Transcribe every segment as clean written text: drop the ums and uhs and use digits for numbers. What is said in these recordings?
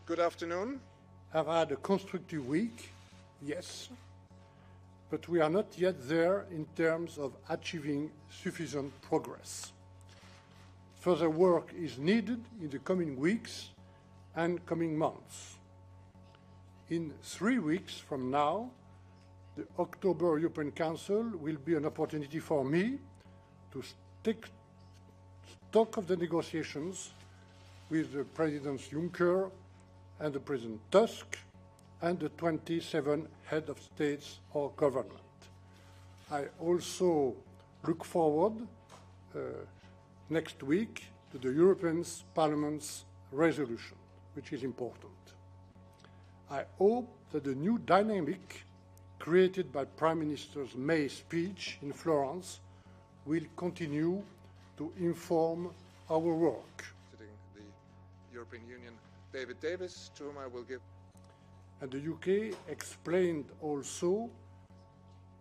Good afternoon. Have had a constructive week, yes, but we are not yet there in terms of achieving sufficient progress. Further work is needed in the coming weeks and coming months. In 3 weeks from now, the October European Council will be an opportunity for me to take stock of the negotiations with the President Juncker and the President Tusk and the 27 heads of states or government. I also look forward next week to the European Parliament's resolution, which is important. I hope that the new dynamic created by Prime Minister May's speech in Florence will continue to inform our work. The European Union, David Davis, to whom I will give. And the UK explained also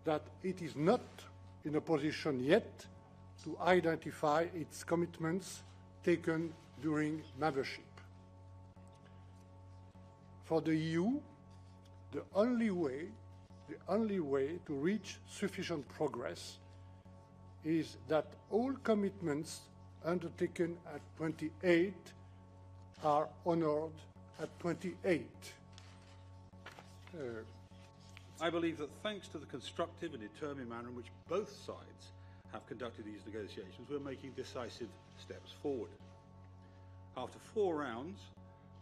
that it is not in a position yet to identify its commitments taken during membership. For the EU, the only way to reach sufficient progress is that all commitments undertaken at 28 are honored at 28. I believe that thanks to the constructive and determined manner in which both sides have conducted these negotiations, we're making decisive steps forward. After 4 rounds,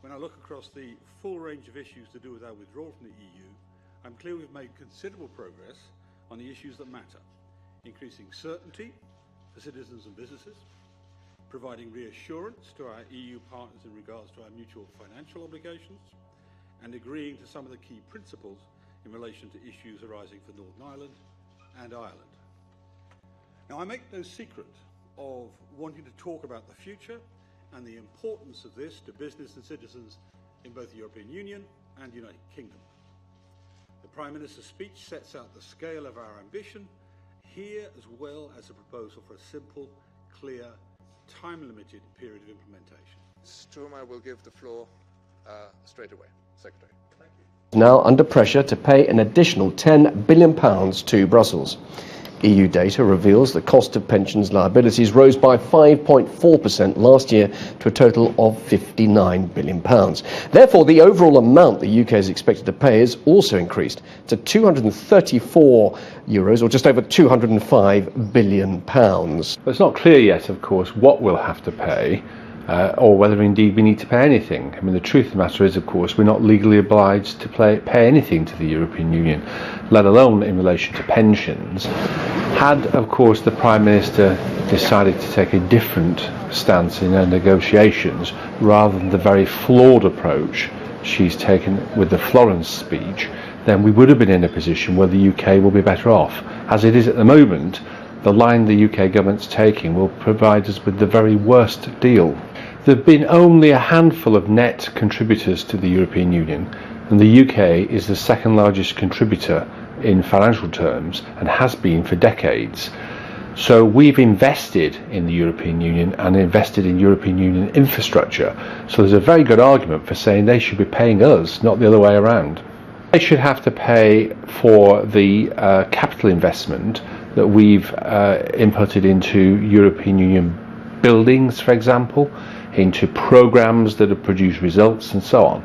when I look across the full range of issues to do with our withdrawal from the EU, I'm clear we've made considerable progress on the issues that matter: increasing certainty for citizens and businesses, providing reassurance to our EU partners in regards to our mutual financial obligations, and agreeing to some of the key principles in relation to issues arising for Northern Ireland and Ireland. Now, I make no secret of wanting to talk about the future and the importance of this to business and citizens in both the European Union and the United Kingdom. The Prime Minister's speech sets out the scale of our ambition here, as well as a proposal for a simple, clear, time-limited period of implementation. To whom I will give the floor straight away. Secretary. Thank you. Now under pressure to pay an additional £10 billion to Brussels. EU data reveals the cost of pensions liabilities rose by 5.4% last year to a total of £59 billion. Therefore, the overall amount the UK is expected to pay has also increased to €234, or just over £205 billion. But it's not clear yet, of course, what we'll have to pay. Or whether indeed we need to pay anything. I mean, the truth of the matter is, of course, we're not legally obliged to pay anything to the European Union, let alone in relation to pensions. Had, of course, the Prime Minister decided to take a different stance in her negotiations, rather than the very flawed approach she's taken with the Florence speech, then we would have been in a position where the UK will be better off. As it is at the moment, the line the UK government's taking will provide us with the very worst deal. There have been only a handful of net contributors to the European Union, and the UK is the second largest contributor in financial terms and has been for decades. So we've invested in the European Union and invested in European Union infrastructure. So there's a very good argument for saying they should be paying us, not the other way around. They should have to pay for the capital investment that we've inputted into European Union buildings, for example, into programmes that have produced results and so on.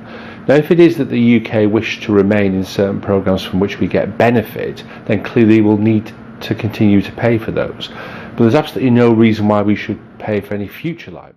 Now, if it is that the UK wish to remain in certain programmes from which we get benefit, then clearly we'll need to continue to pay for those. But there's absolutely no reason why we should pay for any future liability.